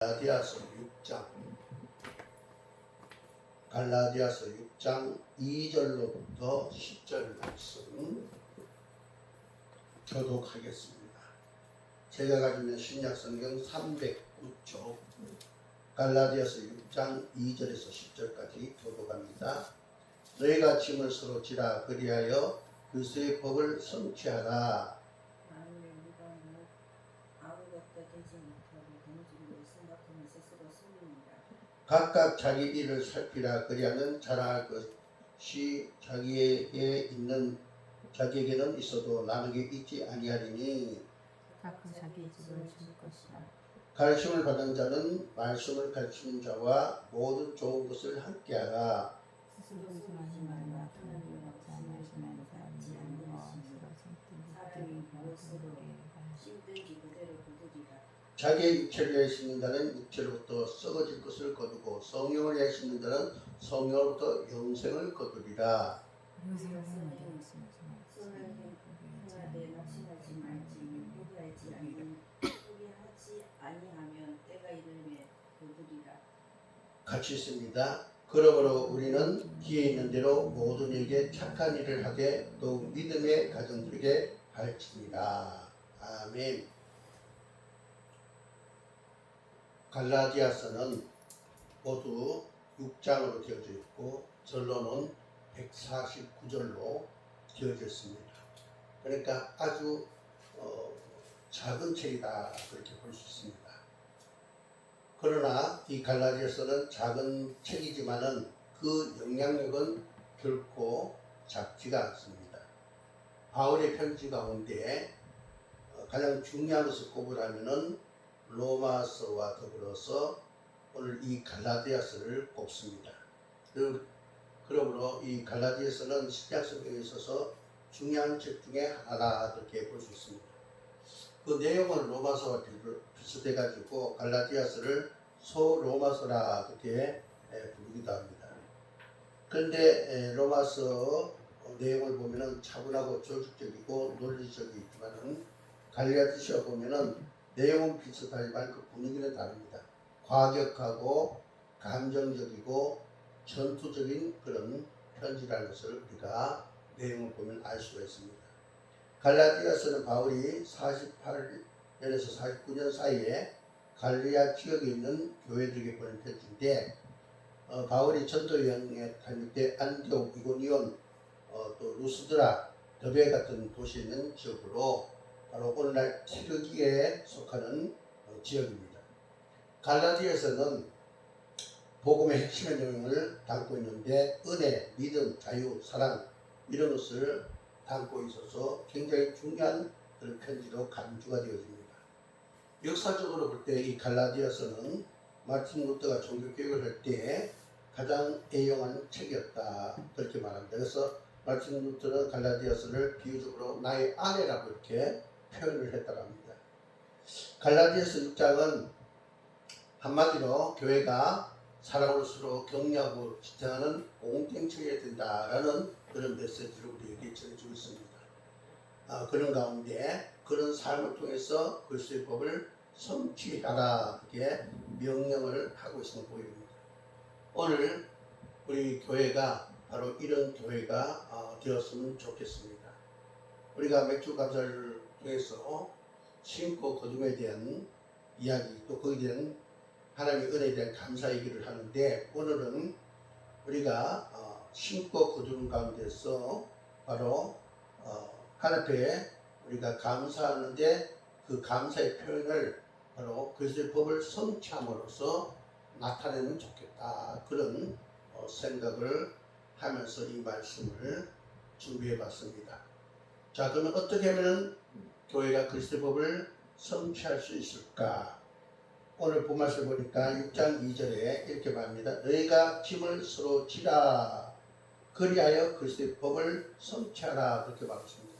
갈라디아서 6장 갈라디아서 6장 2절로부터 10절 말씀 교독하겠습니다. 제가 가지고 있는 신약성경 309쪽 갈라디아서 6장 2절에서 10절까지 교독합니다. 너희가 짐을 서로 지라 그리하여 그리스도의 법을 성취하라. 각각 자기 일을 살피라. 그리하면 자랑할 것이 자기에게는 있어도 남에게 있지 아니하리니 각각 자기 집을 지을 것이라. 가르침을 받은 자는 말씀을 가르치는 자와 모든 좋은 것을 함께하라. 스스로 소송하지 말라. 편안히 먹자. 말씀하는 사람이 양과 스스로 선뜻 무엇으로 힘든지 그대로 거두리라. 자기의 육체를 위하여 심는 자는 육체로부터 썩어질 것을 거두고 성령을 위하여 심는 자는 성령으로부터 영생을 거두리라. 같이 있습니다. 그러므로 우리는 기회 있는 대로 모든 이에게 착한 일을 하되 또 믿음의 가정들에게 할지니라. 아멘. 갈라디아서는 모두 6장으로 되어져 있고 전론은 149절로 되어져 있습니다. 그러니까 아주 작은 책이다 그렇게 볼 수 있습니다. 그러나 이 갈라디아서는 작은 책이지만은 그 영향력은 결코 작지가 않습니다. 바울의 편지 가운데 가장 중요한 것을 꼽으라면은 로마서와 더불어서 오늘 이 갈라디아서를 꼽습니다. 그러므로 이 갈라디아서는 신약성경에 있어서 중요한 책 중에 하나다 이렇게 볼 수 있습니다. 그 내용은 로마서와 비슷해 가지고 갈라디아서를 소로마서라 그렇게 부르기도 합니다. 그런데 로마서 내용을 보면은 차분하고 조직적이고 논리적이지만은 갈라디아서 보면은 내용은 비슷하지만 그 분위기는 다릅니다. 과격하고 감정적이고 전투적인 그런 편지라는 것을 우리가 내용을 보면 알 수가 있습니다. 갈라디아서는 바울이 48년에서 49년 사이에 갈리아 지역에 있는 교회들에게 보낸 편지인데 바울이 전도 여행에 다닐 때 안디옥, 이고니온, 또 루스드라, 더베 같은 도시에 있는 지역으로 바로 오늘날 튀르기에 속하는 지역입니다. 갈라디아서는 복음의 핵심의 내용을 담고 있는데 은혜, 믿음, 자유, 사랑 이런 것을 담고 있어서 굉장히 중요한 그런 편지로 간주가 되어집니다. 역사적으로 볼 때 이 갈라디아서는 마틴 루터가 종교개혁을 할 때 가장 애용한 책이었다 그렇게 말합니다. 그래서 마틴 루터는 갈라디아서를 비유적으로 나의 아내라고 이렇게 표현을 했다고 합니다. 갈라디아서 6장은 한마디로 교회가 사랑으로 서로 격려하고 지탱하는 공동체가 된다라는 그런 메시지를 우리에게 전해주고 있습니다. 그런 가운데 그런 삶을 통해서 그리스도의 법을 성취하라 그렇게 명령을 하고 있는 보입니다. 오늘 우리 교회가 바로 이런 교회가 되었으면 좋겠습니다. 우리가 맥주 감사를 통해서 심고 거둠에 대한 이야기 또 거기에 대한 하나님의 은혜에 대한 감사 얘기를 하는데 오늘은 우리가 심고 거두는 가운데서 바로 하나님 앞에 우리가 감사하는데 그 감사의 표현을 바로 그리스도의 법을 성취함으로써 나타내면 좋겠다 그런 생각을 하면서 이 말씀을 준비해 봤습니다. 자, 그러면 어떻게 하면 교회가 그리스도의 법을 성취할 수 있을까? 오늘 본말씀 보니까 6장 2절에 이렇게 말합니다. 너희가 짐을 서로 지라 그리하여 그리스도의 법을 성취하라 그렇게 말했습니다.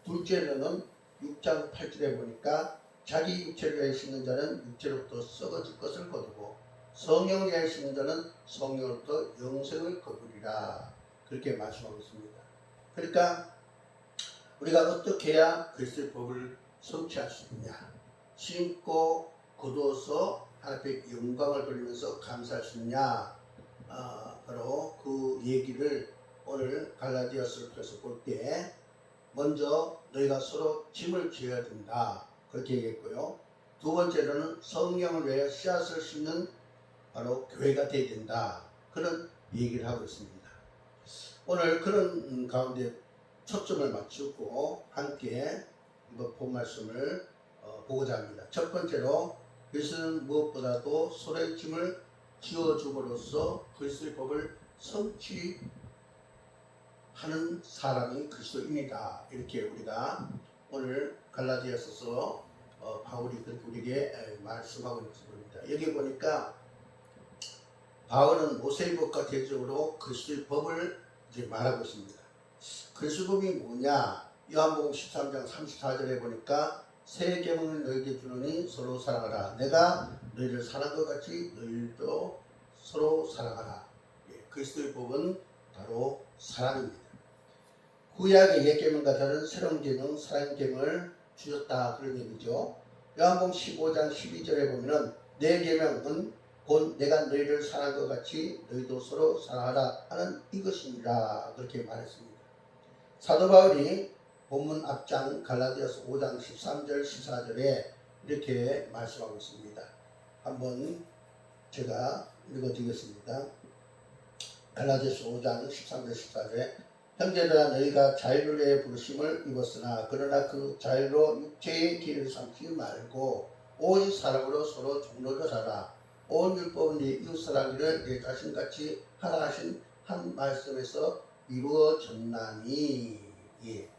둘째로는 6장 8절에 보니까 자기 육체를 위하여 심는 자는 육체로부터 썩어질 것을 거두고 성령을 위하여 심는 자는 성령으로부터 영생을 거두리라 그렇게 말씀하고 있습니다. 그러니까 우리가 어떻게 해야 그리스도의 법을 성취할 수 있느냐? 심고 거두어서 하나님 앞에 영광을 돌리면서 감사할 수 있냐? 바로 그 얘기를 오늘 갈라디아서를 통해서 볼 때 먼저 너희가 서로 짐을 지어야 된다 그렇게 얘기했고요. 두 번째로는 성령을 위하여 씨앗을 심는 바로 교회가 되어야 된다 그런 얘기를 하고 있습니다. 오늘 그런 가운데 초점을 맞추고 함께 이번 본 말씀을 보고자 합니다. 첫 번째로 그리스도는 무엇보다도 서로의 짐을 지어줌으로써 그리스도의 법을 성취하는 사람이 그리스도인이다. 이렇게 우리가 오늘 갈라디아서서 바울이 그렇게 우리에게 말씀하고 있는 것을 봅니다. 여기 보니까 바울은 모세의 법과 대적으로 그리스도의 법을 이제 말하고 있습니다. 그리스도의 법이 뭐냐? 요한복음 13장 34절에 보니까 새 계명을 너희에게 주노니 서로 사랑하라. 내가 너희를 사랑한 것 같이 너희도 서로 사랑하라. 그리스도의 법은 바로 사랑입니다. 구약의 옛 계명과 다른 새로운 계명, 사랑의 계명을 주셨다 그런 얘기죠. 요한복음 15장 12절에 보면은 내 계명은 곧 내가 너희를 사랑한 것 같이 너희도 서로 사랑하라 하는 이것입니다. 그렇게 말했습니다. 사도 바울이 본문 앞장 갈라디아서 5장 13절 14절에 이렇게 말씀하고 있습니다. 한번 제가 읽어드리겠습니다. 갈라디아서 5장 13절 14절에 형제들아 너희가 자유를 위해 부르심을 입었으나 그러나 그 자유로 육체의 길을 삼지 말고 오직 사랑으로 서로 종로를 하라. 온 율법은 네 이웃사랑이를 내 자신같이 하라 하신 한 말씀에서 이루어졌나니. 예.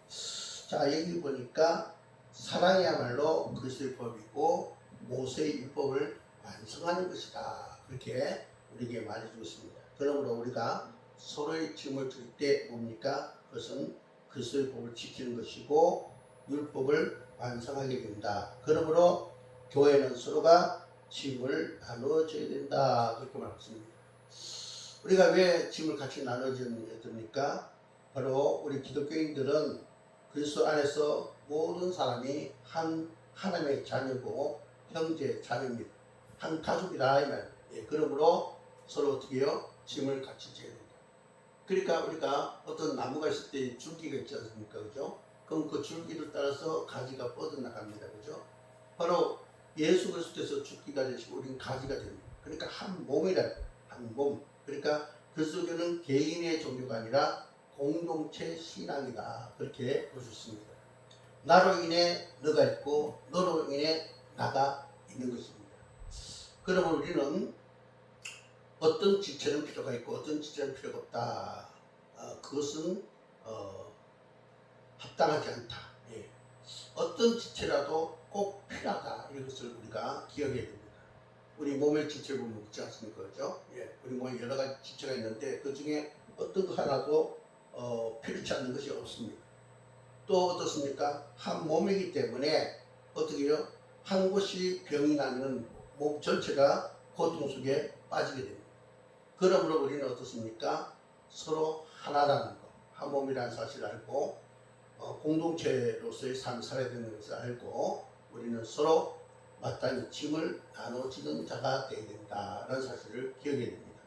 자 여기 보니까 사랑이야말로 그리스도의 법이고 모세의 율법을 완성하는 것이다. 그렇게 우리에게 말해주고 있습니다. 그러므로 우리가 서로의 짐을 질 때 뭡니까? 그것은 그리스도의 법을 지키는 것이고 율법을 완성하게 된다. 그러므로 교회는 서로가 짐을 나눠줘야 된다. 그렇게 말했습니다. 우리가 왜 짐을 같이 나눠줘야 됩니까? 바로 우리 기독교인들은 그리스도 안에서 모든 사람이 한 하나님의 자녀고 형제 자매입니다. 한 가족이다 이 말. 그러므로 서로 어떻게 해요? 짐을 같이 져야 된다. 그러니까 우리가 어떤 나무가 있을 때 줄기가 있지 않습니까? 그죠? 그럼 그 줄기를 따라서 가지가 뻗어나갑니다. 그죠? 바로 예수 그리스도에서 줄기가 되시고 우리는 가지가 됩니다. 그러니까 한 몸이라 한 몸. 그러니까 그리스도교는 개인의 종교가 아니라 공동체 신앙이다. 그렇게 볼 수 있습니다. 나로 인해 너가 있고 너로 인해 나가 있는 것입니다. 그러면 우리는 어떤 지체는 필요가 있고 어떤 지체는 필요가 없다. 그것은 합당하지 않다. 예. 어떤 지체라도 꼭 필요하다. 이것을 우리가 기억해야 됩니다. 우리 몸의 지체를 보면 있지 않습니까? 그렇죠? 예. 우리 몸에 여러 가지 지체가 있는데 그 중에 어떤 거 하나도 필요치 않는 것이 없습니다. 또 어떻습니까? 한 몸이기 때문에 어떻게 해요? 한 곳이 병이 나면 몸 전체가 고통 속에 빠지게 됩니다. 그러므로 우리는 어떻습니까? 서로 하나라는 것, 한 몸이라는 사실을 알고 공동체로서의 삶을 살아야 되는 것을 알고 우리는 서로 마땅히 짐을 나눠지는 자가 되어야 된다는 사실을 기억해야 됩니다.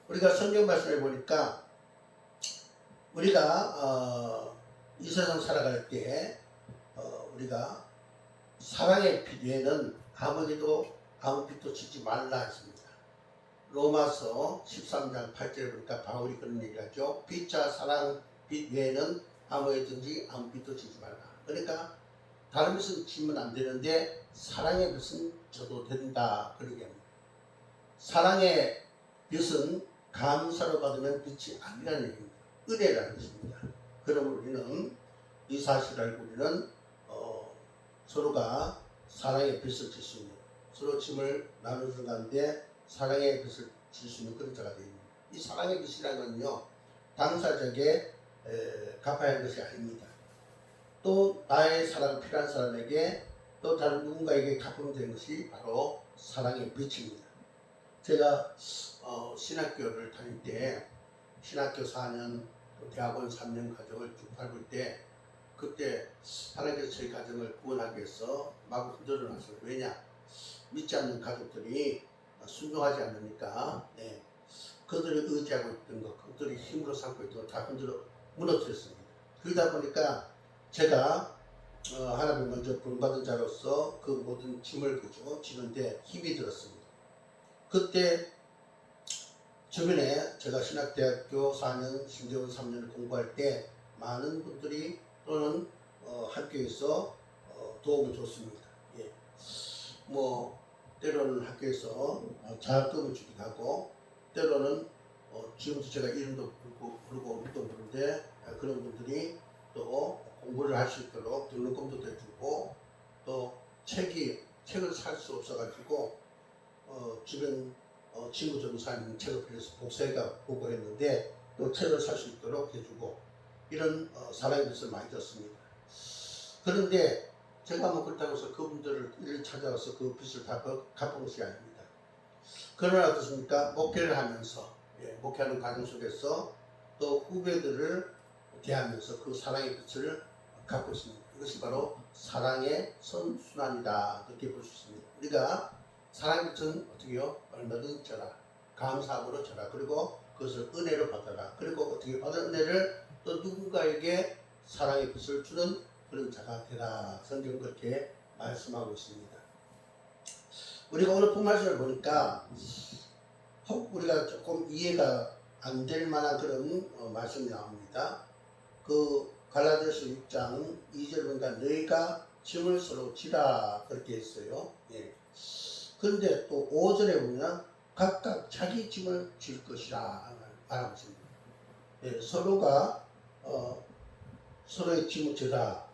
우리가 성경 말씀에 보니까 우리가 이 세상 살아갈 때 우리가 사랑의 빛 외에는 아무에게도 아무 빛도 지지 말라 했습니다. 로마서 13장 8절에 보니까 바울이 그런 얘기를 하죠. 빛과 사랑 빛 외에는 아무에든지 아무 빛도 지지 말라. 그러니까 다른 빛은 지면 안 되는데 사랑의 빛은 져도 된다. 그런 얘기합니다. 사랑의 빛은 감사로 받으면 빛이 아니라는 얘기입니다. 은혜라는 것입니다. 그러면 우리는 이 사실을 알고 우리는 서로가 사랑의 빛을 질 수 있는 서로 짐을 나누는 가운데 사랑의 빛을 질 수 있는 그런 자가 됩니다. 이 사랑의 빛이라는 건요 당사자에게 갚아야 하는 것이 아닙니다. 또 나의 사랑 필요한 사람에게 또 다른 누군가에게 갚으면 되는 것이 바로 사랑의 빛입니다. 제가 신학교를 다닐 때 신학교 4년 또 대학원 3년 과정을 쭉 밟을 때 그때 하나님께서 저희 가정을 구원하기 위해서 마구 흔들어 놨어요. 왜냐? 믿지 않는 가족들이 순종하지 않으니까 그들이 의지하고 있던 것, 그들이 힘으로 삼고 있던 것 다 흔들어 무너뜨렸습니다. 그러다 보니까 제가 하나님 먼저 부름받은 자로서 그 모든 짐을 지는데 힘이 들었습니다. 그때 주변에 제가 신학대학교 4년, 신대원 3년을 공부할 때 많은 분들이 또는 학교에서 도움을 줬습니다. 예. 뭐 때로는 학교에서 장학금을 주기도 하고 때로는 지금도 제가 이름도 부르고 이름도 부르는데 그런 분들이 또 공부를 할 수 있도록 등록금도 대주고 또 책을 살 수 없어가지고 주변 친구 전도사님 책을 빌려서 복사해가 보고 했는데 또 책을 살 수 있도록 해주고 이런 사랑의 빚을 많이 졌습니다. 그런데 제가 뭐 그렇다고 해서 그분들을 찾아가서 그 빚을 다 갚은 것이 아닙니다. 그러나 어떻습니까? 목회를 하면서 목회하는 과정 속에서 또 후배들을 대하면서 그 사랑의 빚을 갚고 있습니다. 이것이 바로 사랑의 선순환이다 이렇게 볼 수 있습니다. 우리가 사랑의 빚은 어떻게 해요? 얼마든 져라. 감사함으로 져라. 그리고 그것을 은혜로 받아라. 그리고 어떻게 받은 은혜를 또 누군가에게 사랑의 빚을 주는 그런 자가 되라. 성경은 그렇게 말씀하고 있습니다. 우리가 오늘 본말씀을 보니까 혹 우리가 조금 이해가 안 될 만한 그런 말씀이 나옵니다. 그 갈라디아서 6장 2절 보니까 너희가 짐을 서로 지라 그렇게 했어요. 그런데 또 5절에 보면 각각 자기 짐을 질 것이라 말하고 있습니다. 서로가 서로의 짐을 지라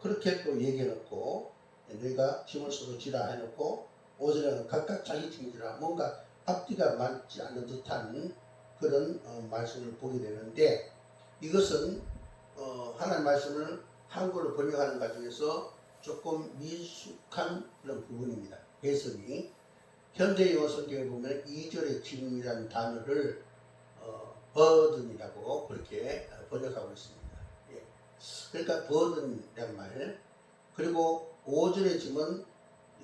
그렇게 또 얘기해놓고 너희가 짐을 서로 지라 해놓고 5절에는 각각 자기 짐을 지라 뭔가 앞뒤가 맞지 않는 듯한 그런 말씀을 보게 되는데 이것은 하나님 말씀을 한글로 번역하는 과정에서 조금 미숙한 그런 부분입니다. 해석이 현대 영어 성경에 보면 2절의 짐이라는 단어를 burden이라고 그렇게 번역하고 있습니다. 그러니까 burden이란 말 그리고 5절의 짐은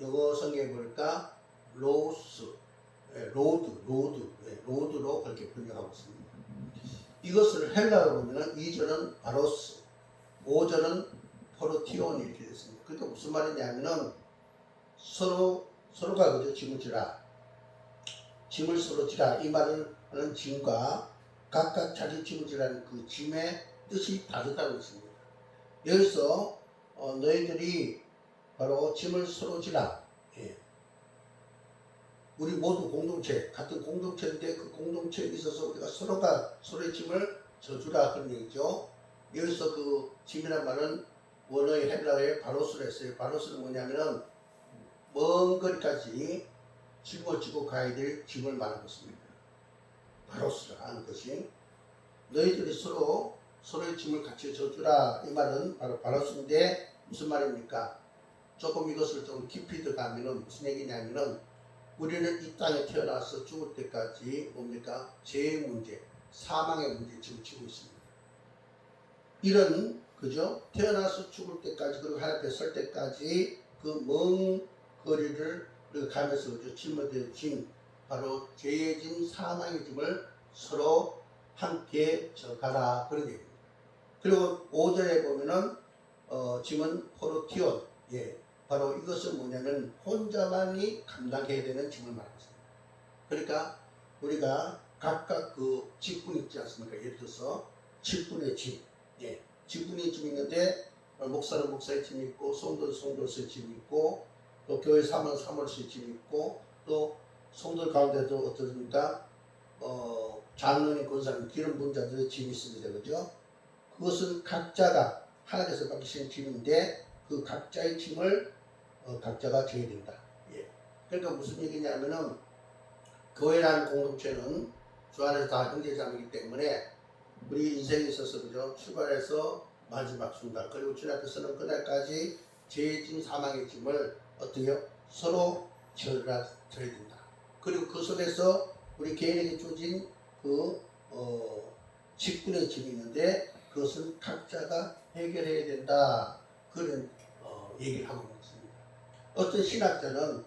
영어 성경에 보니까 로드로 그렇게 번역하고 있습니다. 이것을 헬라어로 보면 2절은 바로스, 5절은 포르티온이 이렇게 됐습니다. 그러니까 무슨 말이냐면은 서로가 그저 짐을 지라, 짐을 서로 지라 이 말을 하는 짐과 각각 자기 짐을 지라는 그 짐의 뜻이 다르다고 했습니다. 여기서 너희들이 바로 짐을 서로 지라. 우리 모두 공동체, 같은 공동체인데 그 공동체에 있어서 우리가 서로가 서로의 짐을 져주라 그런 얘기죠. 여기서 그 짐이란 말은 원어의 헬라어의 바로스를 했어요. 바로스는 뭐냐면은 먼 거리까지 짐을 지고 가야 될 짐을 말하는 것입니다. 바로스라는 것이 너희들이 서로의 짐을 같이 져주라 이 말은 바로 바로스인데 무슨 말입니까? 조금 이것을 좀 깊이 들어가면은 무슨 얘기냐면은 우리는 이 땅에 태어나서 죽을 때까지 뭡니까? 죄의 문제, 사망의 문제 지금 지고 있습니다. 이런 그죠? 태어나서 죽을 때까지 그리고 하나님 앞에 설 때까지 그 먼 거리를 가면서 그죠? 짊어질 짐, 바로 죄의 짐, 사망의 짐을 서로 함께 져가라 그런 얘기입니다. 그리고 5절에 보면은 짐은 포르티온, 바로 이것은 뭐냐면 혼자만이 감당해야 되는 짐을 말하고 있습니다. 그러니까 우리가 각각 그 직분 있지 않습니까? 예를 들어서 직분의 짐, 직분의 짐이 있는데 목사는 목사의 짐이 있고 성도는 성도의 짐이 있고 또 교회 사모는 사모의 짐이 있고 또 성도 가운데도 어떻습니까? 장로님, 권사님, 기름 부은 자들의 짐이 있습니다. 그죠? 그것은 각자가 하나님께서 맡기신 짐인데 그 각자의 짐을 각자가 져야 된다. 그러니까 무슨 얘기냐면은 교회라는 공동체는 주 안에서 다 형제자매이기 때문에 우리 인생에 있어서 그죠? 출발해서 마지막 순간 그리고 주님 앞에서는 그날까지 죄의 짐, 사망의 짐을 어떻게 서로 져야 된다. 그리고 그 속에서 우리 개인에게 주어진 그 직분의 짐이 있는데 그것은 각자가 해결해야 된다. 그런 얘기를 하고 있습니다. 어떤 신학자는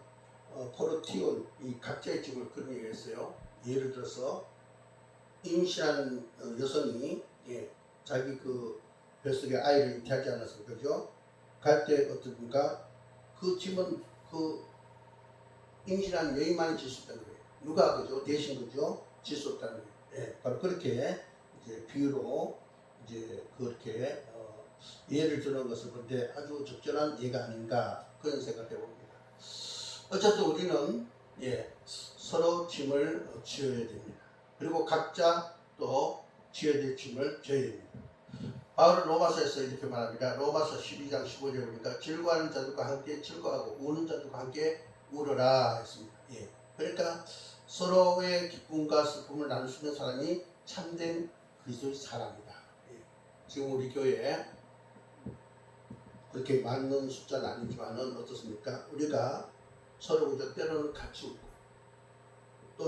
포르티온 이 각자의 집을 그런 얘기를 했어요. 예를 들어서 임신한 여성이 자기 그 뱃속에 아이를 잉태하지 않았어, 그죠? 갈 때 어떻습니까? 그 집은 그 임신한 여인만이 질 수 있다는 거예요. 누가 그죠? 대신 그죠? 질 수 없다는 거예요. 바로 그렇게 이제 비유로 이제 그렇게 예를 드는 것을 볼 때 아주 적절한 예가 아닌가 그런 생각을 해봅니다. 어쨌든 우리는 서로 짐을 지어야 됩니다. 그리고 각자 또 지어야 될 짐을 져야 됩니다. 바울은 로마서에서 이렇게 말합니다. 로마서 12장 15절에 보니까 즐거워하는 자들과 함께 즐거워하고 우는 자들과 함께 울어라 했습니다. 그러니까 서로의 기쁨과 슬픔을 나눌 수 있는 사람이 참된 그리스도의 사람이다. 지금 우리 교회에 그렇게 많은 숫자는 아니지만은 어떻습니까? 우리가 서로 그저 때로는 같이 웃고 또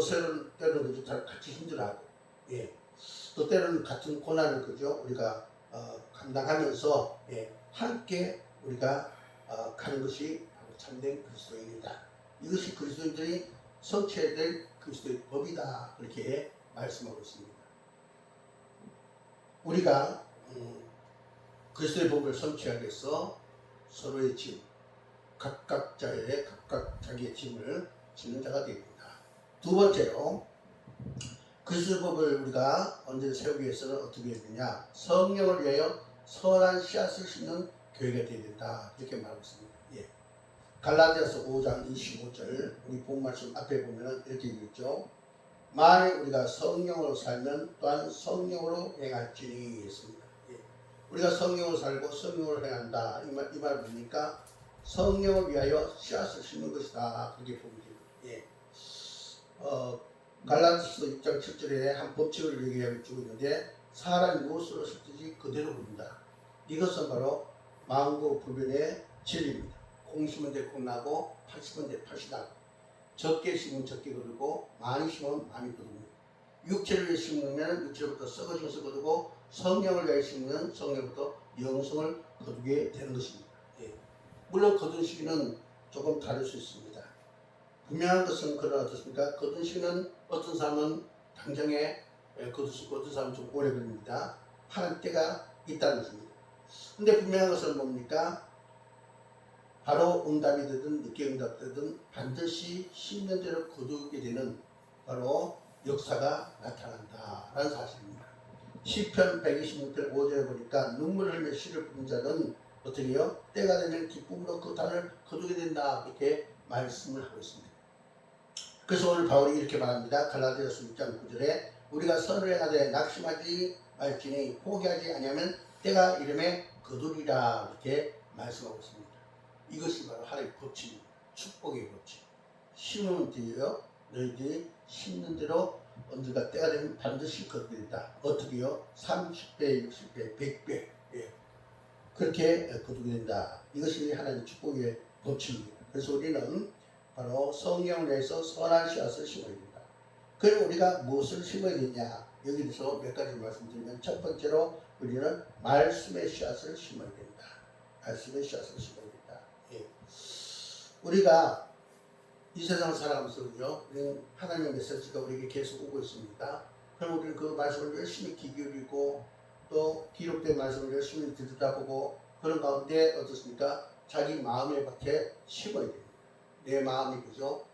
때로는 그저 같이 힘들어하고 또 때로는 같은 고난을 그죠 우리가 감당하면서 함께 우리가 가는 것이 바로 참된 그리스도인이다. 이것이 그리스도인들이 성취해야 될 그리스도의 법이다. 그렇게 말씀하고 있습니다. 우리가 그리스도의 법을 성취하기 위해서 서로의 짐, 각각 자기의 짐을 지는 자가 됩니다. 두 번째로 그리스도의 법을 우리가 언제 세우기 위해서는 어떻게 해야 되냐? 성령을 위하여 선한 씨앗을 심는 교회가 되어야 된다. 이렇게 말하고 있습니다. 갈라디아서 5장 25절 우리 본 말씀 앞에 보면 이렇게 있죠. 만일 우리가 성령으로 살면 또한 성령으로 행할지니 했습니다. 우리가 성령으로 살고 성령으로 행한다. 이 말 보니까 성령을 위하여 씨앗을 심는 것이다. 그렇게 보면 됩니다. 갈라디아서 6장 7절에 한 법칙을 얘기하고 있는데 사람이 무엇으로 섞든지 그대로 부른다. 이것은 바로 만고불변의 진리입니다. 콩 심은 데 콩 나고 팥 심은 데 팥이 나고 적게 심으면 적게 거두고 많이 심으면 많이 거둡니다. 육체를 위해 심으면 육체로부터 썩어지면서 거두고 성령을 위해 심으면 성령부터 영성을 거두게 되는 것입니다. 물론 거둔 시기는 조금 다를 수 있습니다. 분명한 것은 그러나 어떻습니까? 거둔 시기는 어떤 사람은 당장에 거둘 수 있고 어떤 사람은 좀 오래 걸립니다. 하는 때가 있다는 것입니다. 근데 분명한 것은 뭡니까? 바로 응답이 되든 늦게 응답되든 반드시 심는 대로 거두게 되는 바로 역사가 나타난다라는 사실입니다. 시편 126편 5절에 보니까 눈물을 흘려 씨를 뿌린 자는 어떻게 해요? 때가 되면 기쁨으로 그 단을 거두게 된다. 이렇게 말씀을 하고 있습니다. 그래서 오늘 바울이 이렇게 말합니다. 갈라디아서 6장 9절에 우리가 선을 행하되 낙심하지 말지니 포기하지 아니하면 때가 이름에 거두리라. 이렇게 말씀하고 있습니다. 이것이 바로 하나님의 법칙입니다. 축복의 법칙. 심으면 되요. 너희들이 심는 대로 언제가 때가 되면 반드시 거두게 된다. 어떻게요? 30배, 60배, 100배. 그렇게 거두게 된다. 이것이 하나님의 축복의 법칙입니다. 그래서 우리는 바로 성령을 내서 선한 씨앗을 심어야 된다. 그럼 우리가 무엇을 심어야 되냐? 여기서 몇 가지 말씀드리면 첫 번째로 우리는 말씀의 씨앗을 심어야 된다. 말씀의 씨앗을 심어야 된다. 우리가 이 세상을 살아가면서 그죠? 하나님의 메시지가 우리에게 계속 오고 있습니다. 그럼 우리는 그 말씀을 열심히 귀 기울이고 또 기록된 말씀을 열심히 들여다보고 그런 가운데 어떻습니까? 자기 마음의 밭에 심어야 됩니다. 내 마음이 그죠?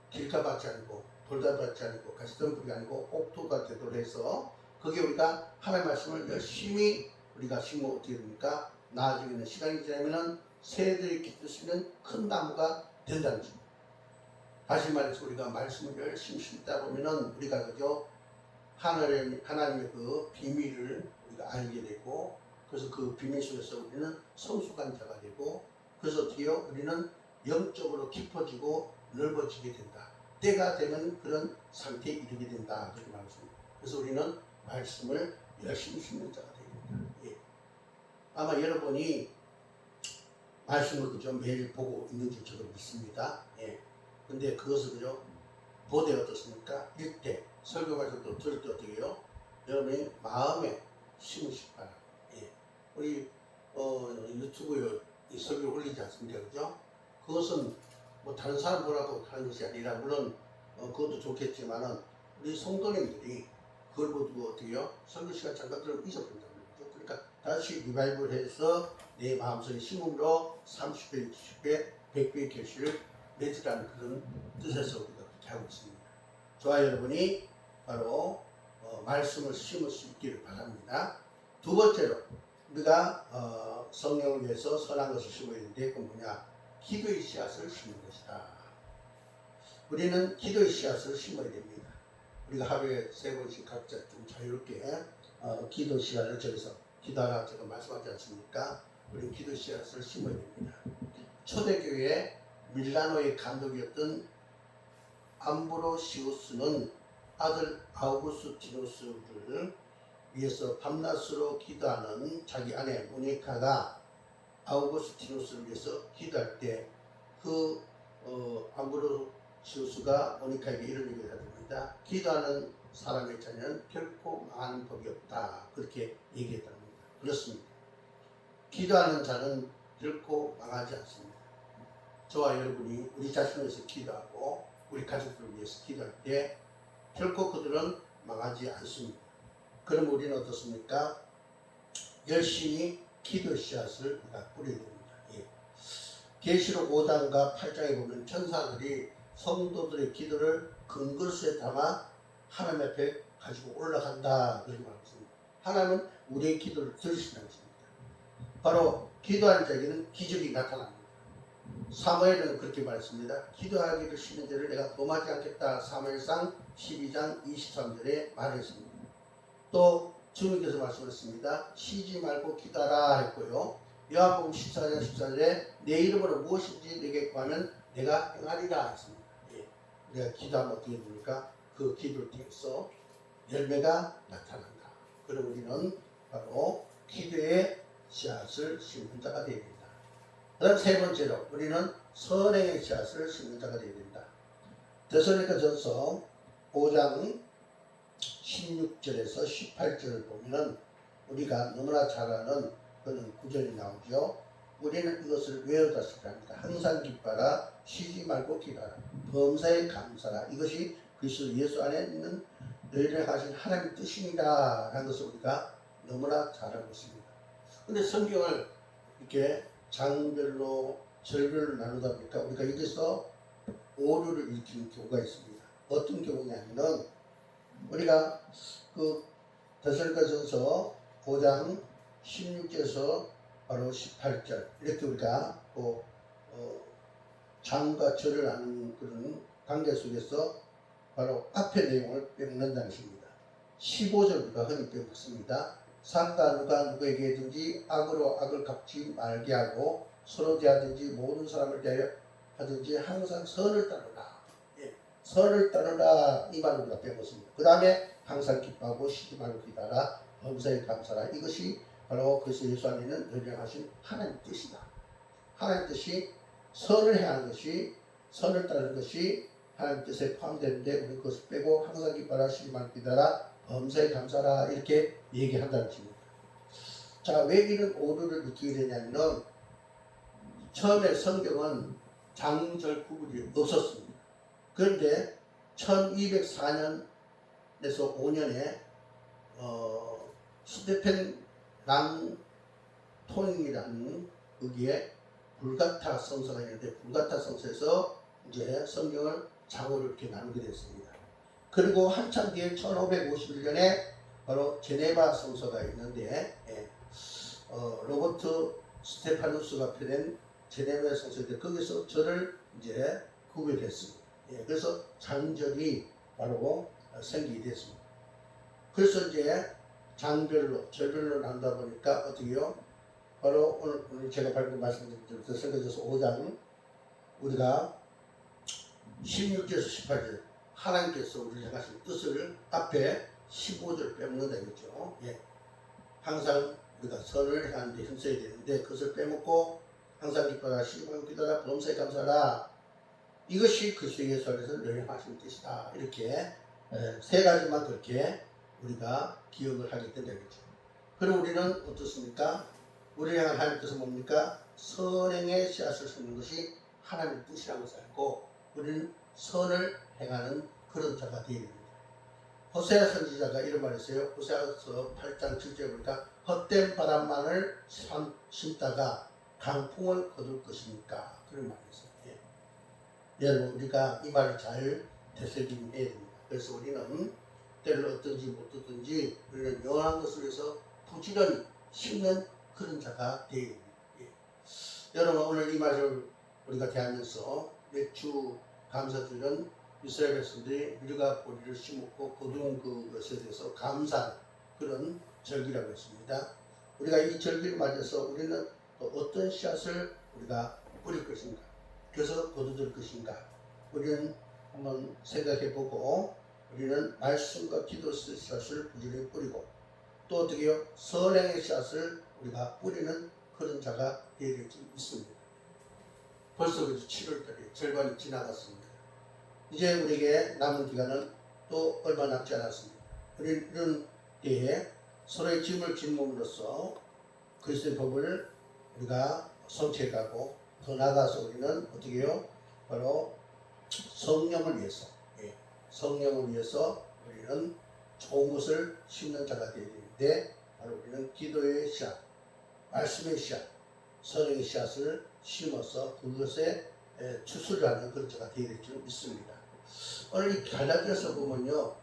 길가밭이 아니고 돌다밭이 아니고 가시덤불이 아니고 옥토가 되도록 해서 거기에 우리가 하나님의 말씀을 열심히 우리가 심으면 어떻게 됩니까? 나중에는 시간이 지나면은 새들이 깃들 수 있는 큰 나무가 된다는 것입니다. 다시 말해서 우리가 말씀을 열심히 심다 보면은 우리가 그죠? 하나님의 그 비밀을 우리가 알게 되고 그래서 그 비밀 속에서 우리는 성숙한 자가 되고 그래서 어떻게요? 우리는 영적으로 깊어지고 넓어지게 된다. 때가 되면 그런 상태에 이르게 된다. 그렇게 말했습니다. 그래서 우리는 말씀을 열심히 심는 자가 됩니다. 아마 여러분이 말씀을 그죠 매일 보고 있는 줄 저도 믿습니다. 근데 그것을 그죠 보되 어떻습니까? 읽되 설교 말씀도 들을 때 어떻게 해요? 여러분이 마음에 심으시기 바랍니다. 우리 유튜브에 이 설교를 올리지 않습니까? 그죠? 그것은 뭐 다른 사람 보라고 하는 것이 아니라 물론 그것도 좋겠지만은 우리 성도님들이 그걸 보고 어떻게요? 설교 시간 잠깐 들으면 잊어버린다는 거죠. 그러니까 다시 리바이벌해서 내 마음속에 심음으로 30배, 60배, 100배의 결실을 맺으라는 그런 뜻에서 우리가 그렇게 하고 있습니다. 저와 여러분이 바로 말씀을 심을 수 있기를 바랍니다. 두 번째로 우리가 성령을 위해서 선한 것을 심어야 되는데 그건 뭐냐? 기도의 씨앗을 심는 것이다. 우리는 기도의 씨앗을 심어야 됩니다. 우리가 하루에 3번씩 각자 좀 자유롭게 기도 시간을 저기서 기도하라 제가 말씀하지 않습니까? 우리는 기도 씨앗을 심어야 됩니다. 초대교회 밀라노의 감독이었던 암브로시우스는 아들 아우구스티누스를 위해서 밤낮으로 기도하는 자기 아내 모니카가 아우구스티누스를 위해서 기도할 때 그 암브로시우스가 모니카에게 이런 얘기를 합니다. 기도하는 사람의 자녀는 결코 망하는 법이 없다. 그렇게 얘기했다는 겁니다. 그렇습니다. 기도하는 자는 결코 망하지 않습니다. 저와 여러분이 우리 자신을 위해서 기도하고 우리 가족들을 위해서 기도할 때 결코 그들은 망하지 않습니다. 그럼 우리는 어떻습니까? 열심히 기도 씨앗을 우리가 뿌려야 됩니다. 예. 계시록 5장과 8장에 보면 천사들이 성도들의 기도를 금그릇에 담아 하나님 앞에 가지고 올라간다 그렇게 말하고 있습니다. 하나님은 우리의 기도를 들으신다는 것입니다. 바로 기도하는 자에게는 기적이 나타납니다. 사무엘은 그렇게 말했습니다. 기도하기를 싫은 죄를 내가 범하지 않겠다. 사무엘상 12장 23절에 말했습니다. 또 주님께서 말씀하셨습니다. 쉬지 말고 기도하라 했고요. 요한복음 14장 14절에 내 이름으로 무엇인지 내게 구하면 내가 행하리라 했습니다. 예. 우리가 기도하면 어떻게 됩니까? 그 기도를 통해서 열매가 나타난다. 그럼 우리는 바로 기도의 씨앗을 심는 자가 되어야 된다. 그 다음 세 번째로 우리는 선행의 씨앗을 심는 자가 되어야 된다. 데살로니가전서 5장 16절에서 18절을 보면은 우리가 너무나 잘 아는 그런 구절이 나오죠. 우리는 이것을 외우다시피 합니다. 항상 기뻐하라, 쉬지 말고 기도하라, 범사에 감사하라. 이것이 그리스도 예수 안에 있는 너희를 하신 하나님의 뜻입니다. 라는 것을 우리가 너무나 잘 알고 있습니다. 근데 성경을 이렇게 장별로 절별로 나누다 보니까 우리가 여기서 오류를 일으키는 경우가 있습니다. 어떤 경우냐면은 우리가 그 데살로니가전서 5장 16절에서 바로 18절 이렇게 우리가 장과 절을 하는 그런 관계 속에서 바로 앞의 내용을 빼먹는다는 것입니다. 15절 우리가 흔히 빼먹습니다. 상가 누가 누구에게든지 악으로 악을 갚지 말게 하고 서로 대하든지 모든 사람을 대하여 하든지 항상 선을 따르라. 예. 선을 따르라 이 말을 우리가 빼먹습니다. 그 다음에 항상 기뻐하고 쉬지 말고 기다라 범사에 감사라. 이것이 바로 그리스도 예수 안에 있는 너희를 하신 하나님의 뜻이다. 하나님의 뜻이 선을 해야 하는 것이 선을 따르는 것이 하나님 뜻에 포함되는데 우리 그것을 빼고 항상 기뻐하라 쉬지 말고 기다라 범사에 감사라 이렇게 얘기한다는 것입니다. 자, 왜 이런 오류를 느끼게 되냐면 처음에 성경은 장절 구분이 없었습니다. 그런데 1204년에서 5년에 스테펜 랑톤이라는 거기에 불가타 성서가 있는데 불가타 성서에서 이제 성경을 장으로 이렇게 나누게 됐습니다. 그리고 한참 뒤에 1551년에 바로 제네바 성서가 있는데 로버트 스테파누스가 펴낸 제네바 성서인데 거기서 절을 이제 구별했습니다. 그래서 장절이 바로 생기게 됐습니다. 그래서 이제 장별로 절별로 나눈다 보니까 어떻게요? 바로 오늘 제가 방금 말씀드린 데살로니가전서 5장 우리가 16절에서 18절 하나님께서 우리를 향하신 뜻을 앞에 15절 빼먹는다 이거죠. 항상 우리가 선을 향하는데 힘써야 되는데 그것을 빼먹고 항상 기뻐하라 쉬지 말고 기도하라 범사에 감사하라. 이것이 그리스도 예수 안에서 너희를 하신 뜻이다. 이렇게 세 가지만 그렇게 우리가 기억을 하게 된다 이거죠. 그럼 우리는 어떻습니까? 우리를 향한 하나님 뜻은 뭡니까? 선행의 씨앗을 심는 것이 하나님의 뜻이라는 것을 알고 우리는 선을 행하는 그런 자가 되어야 됩니다. 호세아 선지자가 이런 말을 했어요. 호세아서 8장 7절에 보니까 헛된 바람만을 심다가 강풍을 거둘 것이니까 그런 말을 했어요. 여러분 우리가 이 말을 잘 되새김해야 됩니다. 그래서 우리는 때를 어떤지 못 듣든지 우리는 영원한 것을 위해서 부지런히 심는 그런 자가 되어야 됩니다. 여러분 오늘 이 말을 우리가 대하면서 몇 주 감사주일은 이스라엘 백성들이 밀가 보리를 심었고 거둔 그것에 대해서 감사하는 그런 절기라고 했습니다. 우리가 이 절기를 맞아서 우리는 또 어떤 씨앗을 우리가 뿌릴 것인가, 그래서 거두들 것인가, 우리는 한번 생각해보고 우리는 말씀과 기도 씨앗을 부지런히 뿌리고 또 어떻게 해요? 선행의 씨앗을 우리가 뿌리는 그런 자가 되어야 될지 믿습니다. 벌써 7월달에 절반이 지나갔습니다. 이제 우리에게 남은 기간은 또 얼마 남지 않았습니다. 우리는 이런 때에 서로의 짐을 짓므로써 그리스도의 법을 우리가 성취해가고 더 나아가서 우리는 어떻게 해요? 바로 성령을 위해서, 성령을 위해서 우리는 좋은 것을 심는 자가 되어야 되는데 바로 우리는 기도의 씨앗, 말씀의 씨앗, 선행의 씨앗을 심어서 그것에 추수를 하는 그런 자가 되어야 될 줄 믿습니다. 오늘 이 갈라디아서 보면요,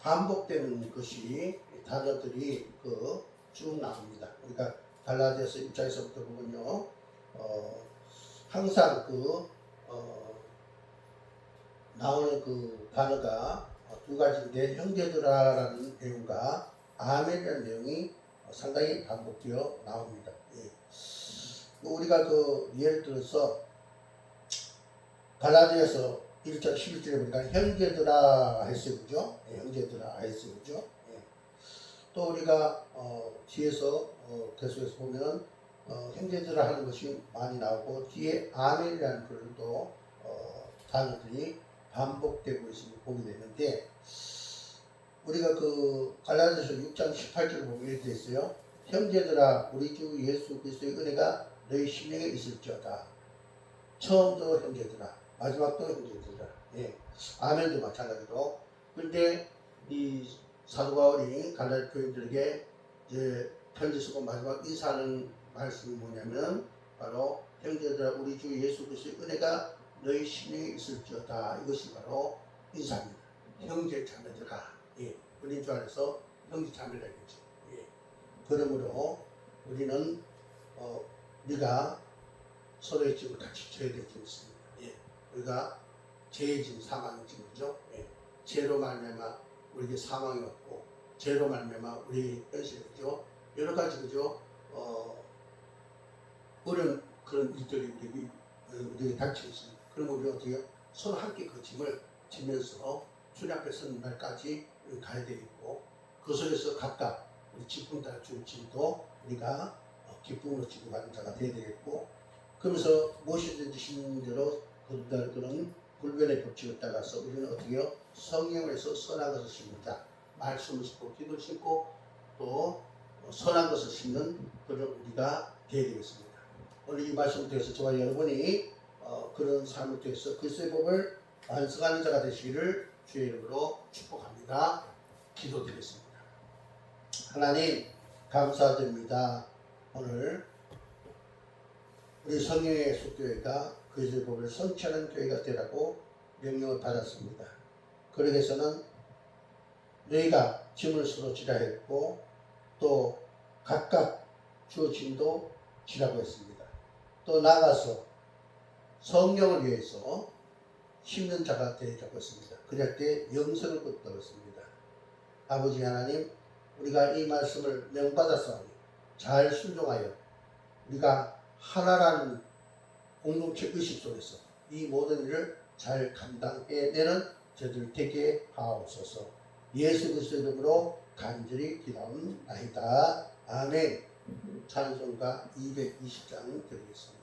반복되는 것이 단어들이 쭉 나옵니다. 그러니까 갈라디아서 입장에서부터 보면요, 항상 나오는 그 단어가 두 가지인데 형제들아라는 내용과 아멘이라는 내용이 상당히 반복되어 나옵니다. 우리가 예를 들어서 갈라디아서 1장 11절에 보니까 형제들아 했어요, 그죠? 형제들아 했어요, 그죠? 또 우리가 뒤에서 계속해서 보면 형제들아 하는 것이 많이 나오고 뒤에 아멘이라는 그런 또 단어들이 반복되고 있음을 보게 되는데 우리가 갈라디아서 6장 18절을 보면 이렇게 되어 있어요. 형제들아 우리 주 예수 그리스도의 은혜가 너희 심령에 있을지어다. 처음도 형제들아, 마지막도 형제들아. 아멘도 마찬가지로. 그런데 이 사도 바울이 갈라디아 교인들에게 이제 편지 쓰고 마지막 인사하는 말씀이 뭐냐면 바로 형제들아 우리 주 예수 그리스도의 은혜가 너희 심령에 있을지어다. 이것이 바로 인사입니다. 형제 자매들아. 우리 주 안에서 형제 자매라 이거죠. 그러므로 우리는 우리가 서로의 짐을 같이 져야 될 줄 믿습니다. 우리가 죄의 짐, 사망의 짐이죠. 죄로 말미암아 우리에게 사망이 왔고 죄로 말미암아 우리 현실이죠. 여러 가지 그죠. 어려운 그런 일들이 우리에게 닥쳐 있습니다. 그럼 우리 어떻게 해요? 서로 함께 그 짐을 지면서 주님 앞에 서는 날까지 가야 되겠고 그 속에서 각각 우리 기쁨 따라 줄 짐도 우리가 기쁨으로 지고 가는 자가 되어야 되겠고 그러면서 무엇이든지 심는 대로 거둔다는 그런 불변의 법칙을 따라서 우리는 어떻게 해요? 성령을 해서 선한 것을 심는다. 말씀을 심고 기도를 심고 또 선한 것을 심는 그런 우리가 되어야 되겠습니다. 오늘 이 말씀을 통해서 저와 여러분이 그런 삶을 통해서 그리스도의 법을 완성하는 자가 되시기를 주의 이름으로 축복합니다. 기도드리겠습니다. 하나님 감사드립니다. 오늘 우리 성령의 속교회가 그리스도의 법을 성취하는 교회가 되라고 명령을 받았습니다. 그러기 위해서는 너희가 짐을 서로 지라 했고 또 각각 주어짐도 지라고 했습니다. 또 나아가서 성령을 위해서 심는 자가 되라고 했습니다. 그럴 때 영생을 얻다고 했습니다. 아버지 하나님 우리가 이 말씀을 명받아서 잘 순종하여 우리가 하나라는 공동체 의식 속에서 이 모든 일을 잘 감당해내는 저들 되게 하옵소서. 예수 그리스도의 이름으로 간절히 기도합니다. 아멘. 찬송가 220장 드리겠습니다.